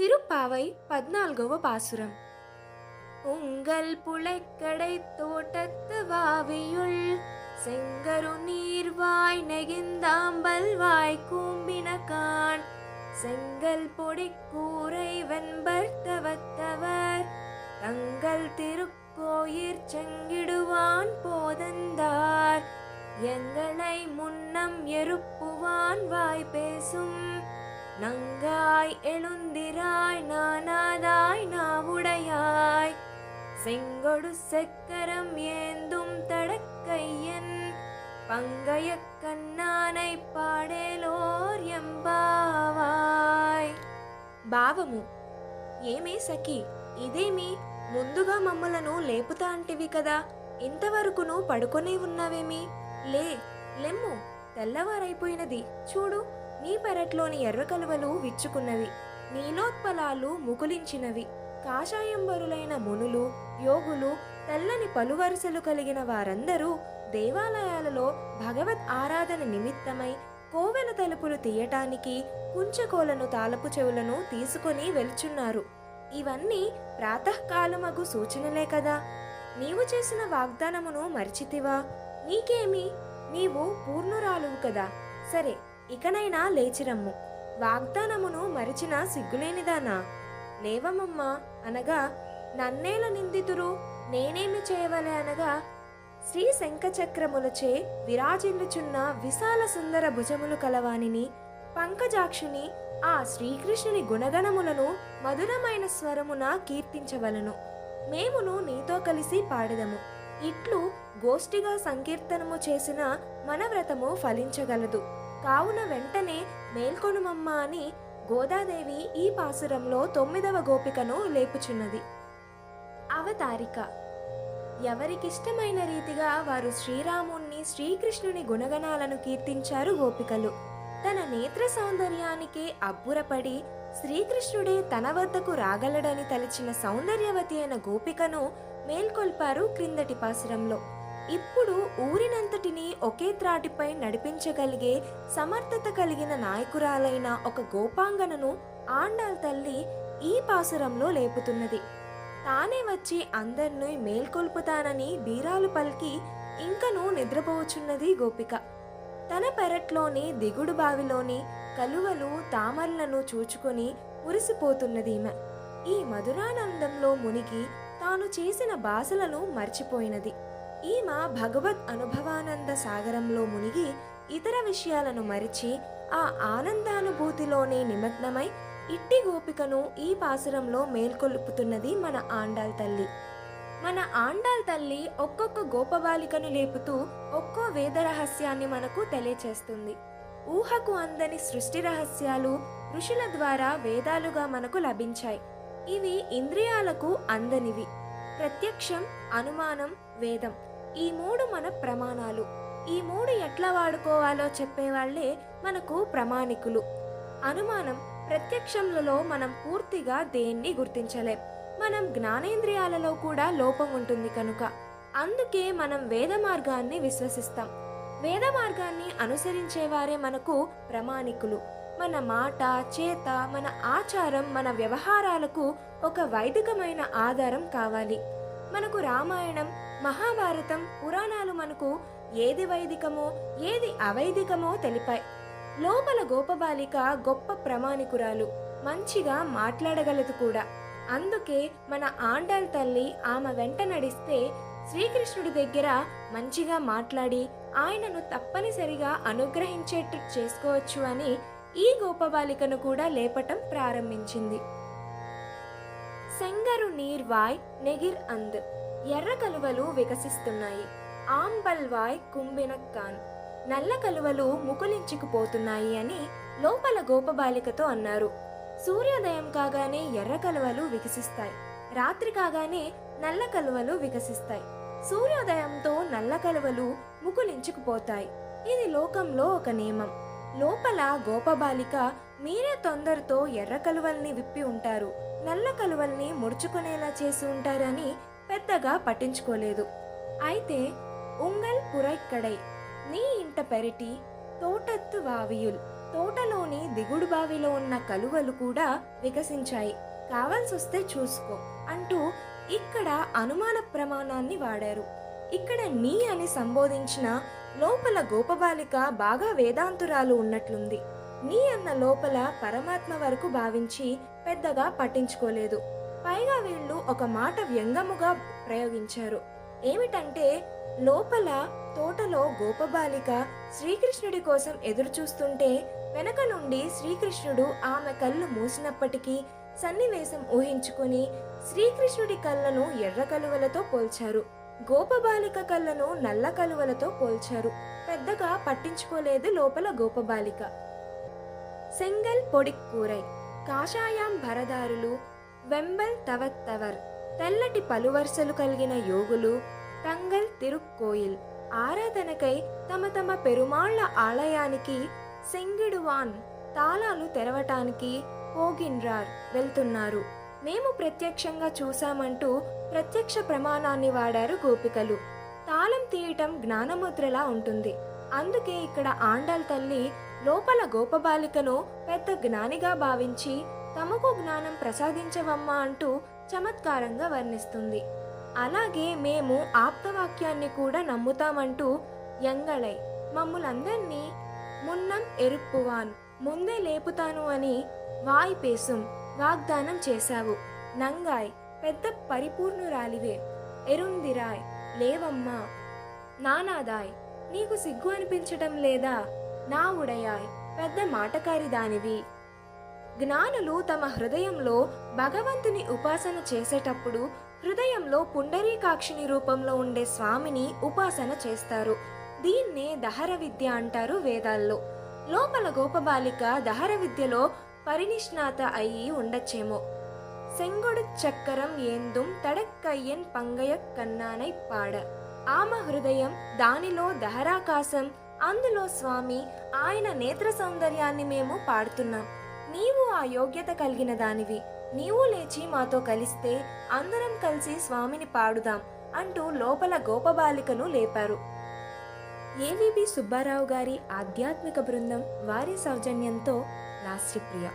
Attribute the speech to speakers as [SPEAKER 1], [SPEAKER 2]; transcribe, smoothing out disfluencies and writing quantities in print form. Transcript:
[SPEAKER 1] తిరుప్పావై 14వ பாசுரம். உங்கள் புழைக்கடை தோட்டத்து வாவியுள் செங்கரு நீர்வாய் நெகிந்தாம்பல் வாய் கூம்பினகான் செங்கல் பொடி கூரை வெண்பர் தவத்தவர் தங்கள் திருக்கோயிற் செங்கிடுவான் போதந்தார் எங்களை முன்னம் எருப்புவான் வாய் பேசும் நங்காய் எழுந்திராய் நானாதாய் நாவுடையாய் செங்கொடு செக்கரம் ஏந்தும் தடக்கையன் பங்கைய కన్నానై పాడేలోర్ ఎంబావాయ్. భావము: ఏమే సఖి, ఇదేమి ముందుగా మమ్మలను లేపుతా అంటివి కదా, ఇంతవరకును పడుకొనే ఉన్నావేమి? లెమ్ము, తెల్లవారైపోయినది. చూడు, నీ పెరట్లోని ఎర్ర కలువలు విచ్చుకున్నవి, నీలోత్పలాలు ముకులించినవి. కాషాయంబరులైన మునులు, యోగులు, తెల్లని పలువరుసలు కలిగిన వారందరూ దేవాలయాలలో భగవద్ ఆరాధన నిమిత్తమై కోవెల తలుపులు తీయటానికి కుంచకోలను తాలపు చెవులను తీసుకొని వెళ్చున్నారు. ఇవన్నీ ప్రాతకాలమగు సూచనలే కదా. నీవు చేసిన వాగ్దానమును మరిచితివా? నీకేమి, నీవు పూర్ణురాలువు కదా. సరే, ఇకనైనా లేచిరమ్ము. వాగ్దానమును మరిచిన సిగ్గులేనిదానా? లేవమమ్మా అనగా, నన్నేల నిందితురు, నేనేమి చేయవలే అనగా, శ్రీ శంఖచక్రములచే విరాజిల్లుచున్న విశాల సుందర భుజములు కలవానిని, పంకజాక్షుని ఆ శ్రీకృష్ణుని గుణగణములను మధురమైన స్వరమున కీర్తించవలను. మేమును నీతో కలిసి పాడెదము. ఇట్లు గోష్ఠిగా సంకీర్తనము చేసిన మన వ్రతము ఫలించగలదు. కావున వెంటనే మేల్కొనుమమ్మా అని గోదాదేవి ఈ పాసురంలో 9వ గోపికను లేపుచున్నది. అవతారిక: ఎవరికిష్టమైన రీతిగా వారు శ్రీరాముణ్ణి, శ్రీకృష్ణుని గుణగణాలను కీర్తించారు గోపికలు. తన నేత్ర సౌందర్యానికే అబ్బురపడి శ్రీకృష్ణుడే తన వద్దకు రాగలడని తలచిన సౌందర్యవతి అయిన గోపికను మేల్కొల్పారు క్రిందటి పాసురంలో. ఇప్పుడు ఊరినంతటిని ఒకే త్రాటిపై నడిపించగలిగే సమర్థత కలిగిన నాయకురాలైన ఒక గోపాంగనను ఆండాల్ తల్లి ఈ పాసురంలో లేపుతున్నది. తానే వచ్చి అందర్నీ మేల్కొల్పుతానని బీరాలు పలికి ఇంకనూ నిద్రపోవచున్నది గోపిక. తన పెరట్లోని దిగుడు బావిలోని కలువలు, తామరలను చూచుకొని మురిసిపోతున్నదీమె. ఈ మధురానందంలో మునిగి తాను చేసిన బాసలను మర్చిపోయినది. ఈమె భగవద్ అనుభవానంద సాగరంలో మునిగి ఇతర విషయాలను మరిచి ఆ ఆనందానుభూతిలోనే నిమగ్నమై ఇట్టి గోపికను ఈ పాసురంలో మేల్కొల్పుతున్నది మన ఆండాల్ తల్లి. మన ఆండాల్ తల్లి ఒక్కొక్క గోపబాలికను లేపుతూ ఒక్కో వేద రహస్యాన్ని మనకు తెలియచేస్తుంది. ఊహకు అందని సృష్టి రహస్యాలు ఋషుల ద్వారా వేదాలుగా మనకు లభించాయి. ఇవి ఇంద్రియాలకు అందనివి. ప్రత్యక్షం, అనుమానం, వేదం, ఈ మూడు మన ప్రమాణాలు. ఈ మూడు ఎట్లా వాడుకోవాలో చెప్పేవాళ్లే మనకు ప్రమాణికులు. అనుమానం, ప్రత్యక్షంలో మనం పూర్తిగా దేన్ని గుర్తించలేం. మనం జ్ఞానేంద్రియాలలో కూడా లోపం ఉంటుంది కనుక అందుకే మనం వేద మార్గాన్ని విశ్వసిస్తాం. వేద మార్గాన్ని అనుసరించేవారే మనకు ప్రమాణికులు. మన మాట, చేత, మన ఆచారం, మన వ్యవహారాలకు ఒక వైదికమైన ఆధారం కావాలి. మనకు రామాయణం, మహాభారతం, పురాణాలు మనకు ఏది వైదికమో ఏది అవైదికమో తెలిపాయి. లోపల గోపబాలిక గొప్ప ప్రమాణికురాలు, మంచిగా మాట్లాడగలదు కూడా. అందుకే మన ఆండాల్ తల్లి ఆమె వెంట నడిస్తే శ్రీకృష్ణుడి దగ్గర మంచిగా మాట్లాడి ఆయనను తప్పనిసరిగా అనుగ్రహించేట్టు చేసుకోవచ్చు అని ఈ గోపబాలికను కూడా లేపటం ప్రారంభించింది. సెంగరు నీర్వాయ్ నెగిర్ అంద్, ఎర్ర కలువలు వికసిస్తున్నాయి. ఆంబల్వాయ్ కుంభినక్కాన్, నల్ల కలువలు ముకులించుకుపోతున్నాయి అని లోపల గోపబాలికతో అన్నారు. సూర్యోదయం కాగానే ఎర్ర కలువలు వికసిస్తాయి, రాత్రి కాగానే నల్ల కలువలు వికసిస్తాయి. సూర్యోదయంతో నల్ల కలువలు ముకులించుకుపోతాయి. ఇది లోకంలో ఒక నియమం. లోపల గోపబాలిక మీరే తొందరతో ఎర్ర కలువల్ని విప్పి ఉంటారు, నల్ల కలువల్ని ముడుచుకునేలా చేసి ఉంటారని పెద్దగా పట్టించుకోలేదు. అయితే ఉంగల్ పురైక్కడై, నీ ఇంట పెరటి తోటత్తు వావియుల్, తోటలోని దిగుడు బావిలో ఉన్న కలువలు కూడా వికసించాయి, కావాల్సొస్తే చూసుకో అంటూ ఇక్కడ అనుమాన ప్రమాణాన్ని వాడారు. ఇక్కడ నీ అని సంబోధించిన లోపల గోపబాలిక బాగా వేదాంతురాలు ఉన్నట్లుంది. నీ అన్న లోపల పరమాత్మ వరకు భావించి పెద్దగా పట్టించుకోలేదు. పైగా వీళ్ళు ఒక మాట వ్యంగముగా ప్రయోగించారు. ఏమిటంటే, లోపల తోటలో గోపబాలిక శ్రీకృష్ణుడి కోసం ఎదురు చూస్తుంటే వెనక నుండి శ్రీకృష్ణుడు ఆమె కళ్ళు మూసినప్పటికీ సన్నివేశం ఊహించుకుని శ్రీకృష్ణుడి కళ్ళను ఎర్ర కలువలతో పోల్చారు, గోపబాలిక కళ్ళను నల్ల కలువలతో పోల్చారు. పెద్దగా పట్టించుకోలేదు లోపల గోపబాలిక. సెంగల్ పొడిక్కూరై కాషాయాం భరదారులు వెంబల్ తవత్తవర్ తెల్లటి పలువరుసలు కలిగిన యోగులు తంగల్ తిరుక్కోయిల్ ఆరాధనకై తమ తమ పెరుమాళ్ల ఆలయానికి సెంగిడువాన్ తాళాలు తెరవటానికి పోగిన్రార్ వెళ్తున్నారు. మేము ప్రత్యక్షంగా చూశామంటూ ప్రత్యక్ష ప్రమాణాన్ని వాడారు గోపికలు. తాళం తీయటం జ్ఞానముద్రలా ఉంటుంది. అందుకే ఇక్కడ ఆండాల్ తల్లి లోపల గోపబాలికను పెద్ద జ్ఞానిగా భావించి తమకు జ్ఞానం ప్రసాదించవమ్మా అంటూ చమత్కారంగా వర్ణిస్తుంది. అలాగే మేము ఆప్తవాక్యాన్ని కూడా నమ్ముతామంటూ యంగళై మమ్ములందర్నీ మున్నం ఎరుప్పువాన్ ముందే లేపుతాను అని వాయిపేసుం వాగ్దానం చేశావు. నంగాయ్ పెద్ద పరిపూర్ణురాలివే, ఎరుందిరాయ్ లేవమ్మా. నానాదాయ్ నీకు సిగ్గు అనిపించటం లేదా? నా ఉడయాయ్ పెద్ద మాటకారి దానివి. జ్ఞానులు తమ హృదయంలో భగవంతుని ఉపాసన చేసేటప్పుడు హృదయంలో పుండరీకాక్షిని రూపంలో ఉండే స్వామిని ఉపాసన చేస్తారు. దీన్నే దహర విద్య అంటారు వేదాల్లో. లోపల గోపబాలిక దహర విద్యలో పరినిష్ణాత అయి ఉండొచ్చేమో. సెంగొడు చక్కరం ఏందుం తడక్కయ్యన్ పంగయ కన్నానై పాడ ఆమ హృదయం, దానిలో దహరాకాశం, అందులో స్వామి, ఆయన నేత్ర సౌందర్యాన్ని మేము పాడుతున్నాం. నీవు ఆ యోగ్యత కలిగిన దానివి, నీవు లేచి మాతో కలిస్తే అందరం కలిసి స్వామిని పాడుదాం అంటూ లోపల గోపబాలికను లేపారు. ఏవిబి సుబ్బారావు గారి ఆధ్యాత్మిక బృందం వారి సౌజన్యంతో లాస్యప్రియ.